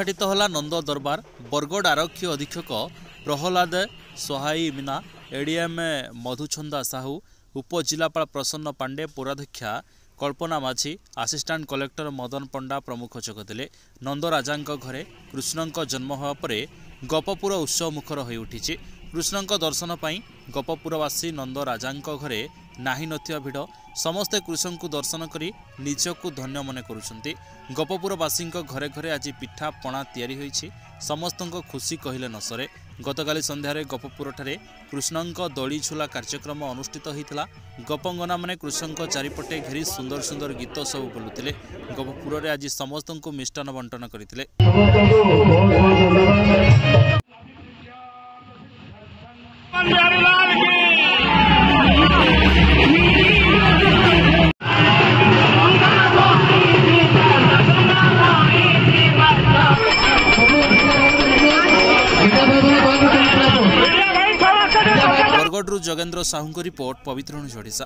उद्घाटित होला नंद दरबार। बरगड़ आरक्षी अधीक्षक प्रहलाद सहाई मीना, एडीएम मधुछंदा साहू, उपजिलापाल प्रसन्न पांडे, पौराध्यक्षा कल्पना माझी, असिस्टांट कलेक्टर मदन पंडा प्रमुख जोगदेले। नंदराजांक घरे कृष्णंक जन्म होवा परे गपपुर उत्सव मुखर होई उठिछि। कृष्णंक दर्शन पाई गपपुरवासी नंदराजांक घरे नाही नथिया भिड़। समस्ते कृष्ण को दर्शन करी निजकु धन्य मने करुछंती। गपपुरवासी घरे घरे आज पिठा पणा तैयारी होईछि। समस्तंक खुशी कहिले न सरे। गतकाली संध्यारे गपपुर ठारे कृष्णंक दड़ी झुला कार्यक्रम अनुष्ठित होइतिला। गपंगना माने कृष्णंक चारिपटे घेरी सुंदर सुंदर गीत सब बोलुतिले। गपपुर रे आज समस्तंक मिष्टान बंटन करथिले। बरगढ़ जोगेन्द्र साहू रिपोर्ट, पवित्र झड़िसा।